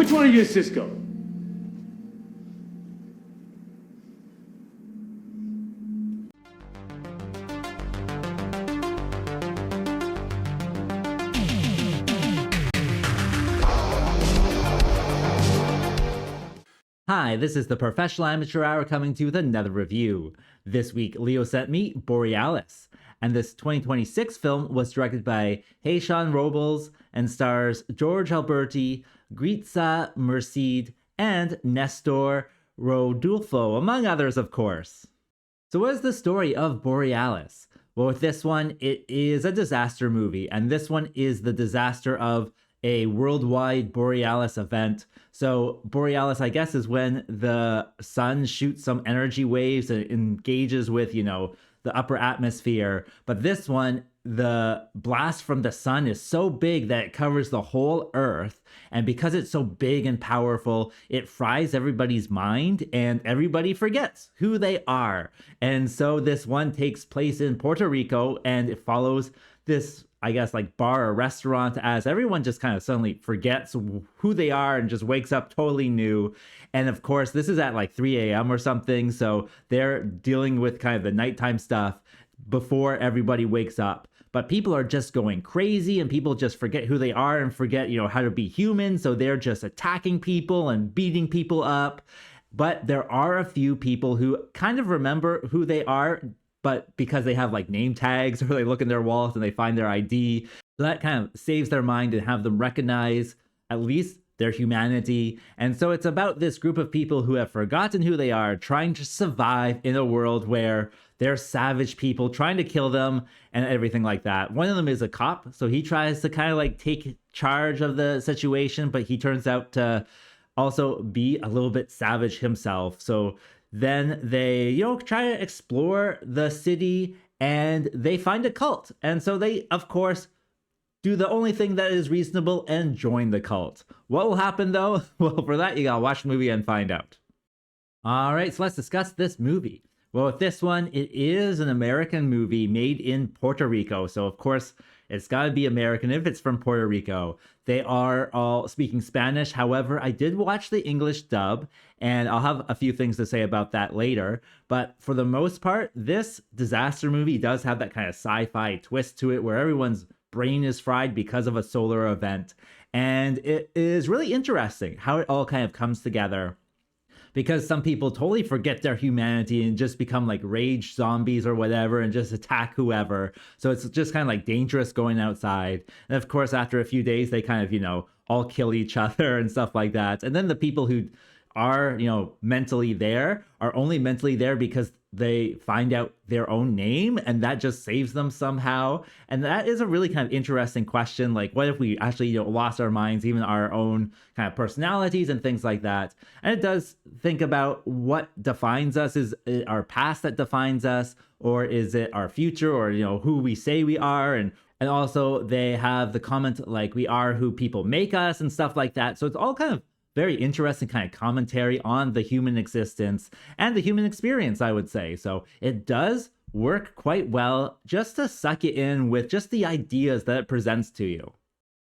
Which one of you is Cisco? Hi, this is the Professional Amateur Hour coming to you with another review. This week, Leo sent me Borealis, and this 2026 film was directed by Heixan Robles and stars George Alberti, Gretza, Merced, and Nestor Rodulfo, among others, of course. So what is the story of Borealis? Well, with this one, it is a disaster movie, and this one is the disaster of a worldwide Borealis event. So Borealis, I guess, is when the sun shoots some energy waves and engages with, the upper atmosphere. But this one, the blast from the sun is so big that it covers the whole Earth. And because it's so big and powerful, it fries everybody's mind and everybody forgets who they are. And so this one takes place in Puerto Rico, and it follows this, I guess, like bar or restaurant, as everyone just kind of suddenly forgets who they are and just wakes up totally new. And of course, this is at like 3 a.m. or something. So they're dealing with kind of the nighttime stuff before everybody wakes up. But people are just going crazy, and people just forget who they are and forget, how to be human. So they're just attacking people and beating people up. But there are a few people who kind of remember who they are, but because they have like name tags or they look in their wallets and they find their ID, so that kind of saves their mind and have them recognize at least their humanity. And so it's about this group of people who have forgotten who they are, trying to survive in a world where there's savage people trying to kill them and everything like that. One of them is a cop, so he tries to kind of like take charge of the situation, but he turns out to also be a little bit savage himself. So then they, try to explore the city, and they find a cult. And so they, of course, do the only thing that is reasonable and join the cult. What will happen, though? Well, for that, you gotta watch the movie and find out. All right, so let's discuss this movie. Well, with this one, it is an American movie made in Puerto Rico. So, of course, it's got to be American if it's from Puerto Rico. They are all speaking Spanish. However, I did watch the English dub, and I'll have a few things to say about that later. But for the most part, this disaster movie does have that kind of sci-fi twist to it where everyone's brain is fried because of a solar event. And it is really interesting how it all kind of comes together, because some people totally forget their humanity and just become like rage zombies or whatever and just attack whoever. So it's just kind of like dangerous going outside. And of course, after a few days, they kind of, all kill each other and stuff like that. And then the people who are, mentally there are only mentally there because they find out their own name, and that just saves them somehow. And that is a really kind of interesting question. Like, what if we actually, lost our minds, even our own kind of personalities and things like that? And it does think about what defines us. Is it our past that defines us, or is it our future, or, who we say we are? And also they have the comment like, we are who people make us and stuff like that. So it's all kind of very interesting kind of commentary on the human existence and the human experience, I would say. So it does work quite well just to suck you in with just the ideas that it presents to you.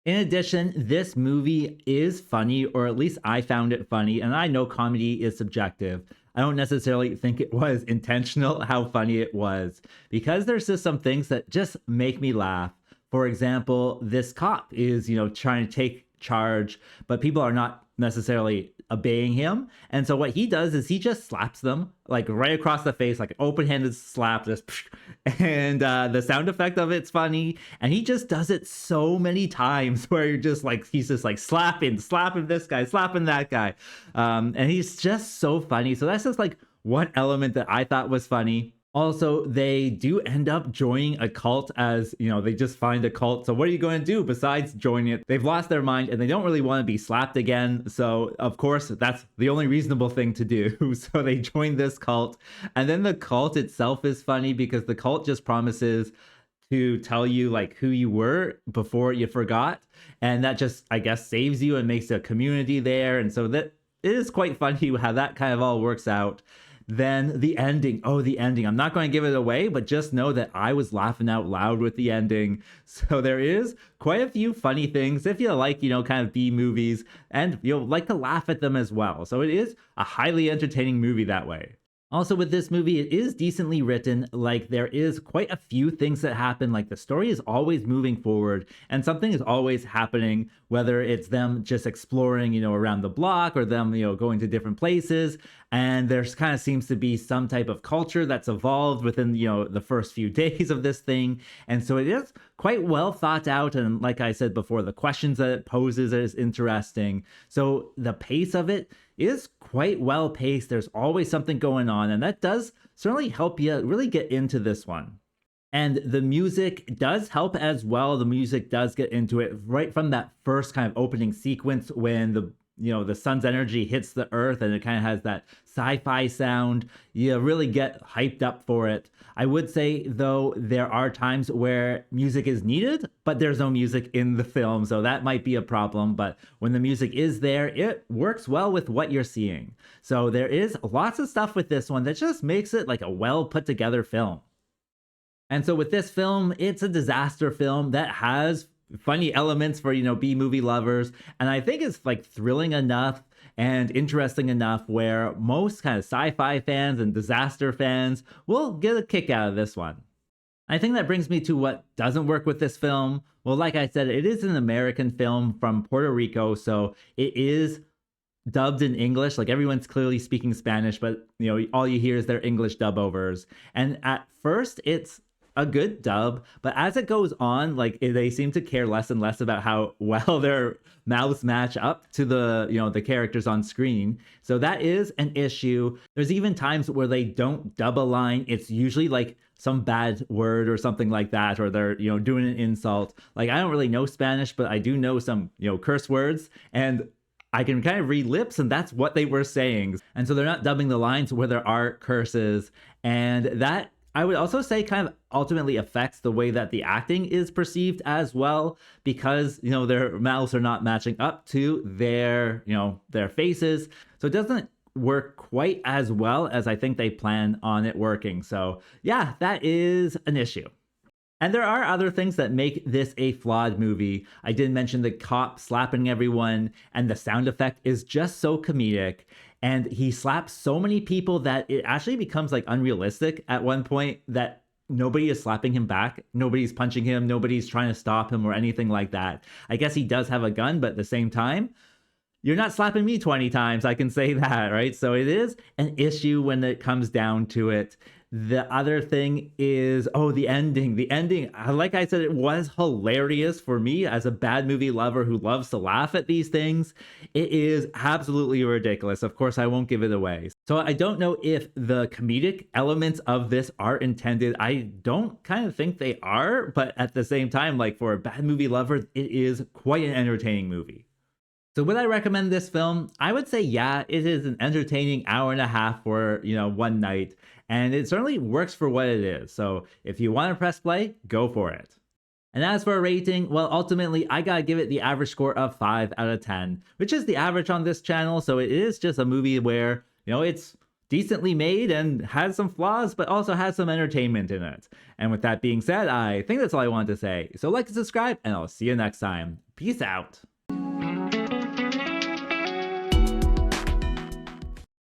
In addition, this movie is funny, or at least I found it funny, and I know comedy is subjective. I don't necessarily think it was intentional how funny it was, because there's just some things that just make me laugh. For example, this cop is, trying to take charge, but people are not necessarily obeying him. And so what he does is he just slaps them like right across the face, like an open-handed slap, just and the sound effect of it's funny. And he just does it so many times where you're just like, he's just like slapping this guy, slapping that guy. And he's just so funny. So that's just like one element that I thought was funny. Also, they do end up joining a cult, as, they just find a cult. So what are you going to do besides joining it? They've lost their mind and they don't really want to be slapped again. So, of course, that's the only reasonable thing to do. So they join this cult. And then the cult itself is funny because the cult just promises to tell you like who you were before you forgot. And that just, I guess, saves you and makes a community there. And so that it is quite funny how that kind of all works out. then the ending. Oh, the ending. I'm not going to give it away, but just know that I was laughing out loud with the ending. So there is quite a few funny things if you like, kind of B movies, and you'll like to laugh at them as well. So it is a highly entertaining movie that way. Also, with this movie, it is decently written. Like, there is quite a few things that happen. Like, the story is always moving forward and something is always happening, whether it's them just exploring, around the block, or them, going to different places. And there's kind of seems to be some type of culture that's evolved within, the first few days of this thing. And so it is quite well thought out. And like I said before, the questions that it poses is interesting. So the pace of it is quite well paced. There's always something going on, and that does certainly help you really get into this one. And the music does help as well. The music does get into it right from that first kind of opening sequence when the sun's energy hits the earth, and it kind of has that sci-fi sound. You really get hyped up for it. I would say, though, there are times where music is needed, but there's no music in the film, so that might be a problem. But when the music is there, it works well with what you're seeing. So there is lots of stuff with this one that just makes it like a well put together film. And so with this film, it's a disaster film that has funny elements for, B-movie lovers. And I think it's like thrilling enough and interesting enough where most kind of sci-fi fans and disaster fans will get a kick out of this one. I think that brings me to what doesn't work with this film. Well, like I said, it is an American film from Puerto Rico, so it is dubbed in English. Like, everyone's clearly speaking Spanish, but all you hear is their English dub overs. And at first, it's a good dub, but as it goes on, like, they seem to care less and less about how well their mouths match up to the the characters on screen. So that is an issue. There's even times where they don't dub a line. It's usually like some bad word or something like that, or they're doing an insult. Like, I don't really know Spanish, but I do know some curse words, and I can kind of read lips, and that's what they were saying. And so they're not dubbing the lines where there are curses, and that, I would also say, kind of ultimately affects the way that the acting is perceived as well, because, their mouths are not matching up to their faces. So it doesn't work quite as well as I think they plan on it working. So yeah, that is an issue. And there are other things that make this a flawed movie. I did mention the cop slapping everyone, and the sound effect is just so comedic. And he slaps so many people that it actually becomes like unrealistic at one point, that nobody is slapping him back. Nobody's punching him. Nobody's trying to stop him or anything like that. I guess he does have a gun, but at the same time, you're not slapping me 20 times. I can say that, right? So it is an issue when it comes down to it. The other thing is, the ending. The ending, like I said, it was hilarious for me as a bad movie lover who loves to laugh at these things. It is absolutely ridiculous. Of course, I won't give it away. So I don't know if the comedic elements of this are intended. I don't kind of think they are, but at the same time, like, for a bad movie lover, it is quite an entertaining movie. So would I recommend this film? I would say, yeah, it is an entertaining hour and a half for, one night. And it certainly works for what it is. So if you want to press play, go for it. And as for a rating, well, ultimately, I gotta give it the average score of 5 out of 10, which is the average on this channel. So it is just a movie where, it's decently made and has some flaws, but also has some entertainment in it. And with that being said, I think that's all I wanted to say. So like and subscribe, and I'll see you next time. Peace out.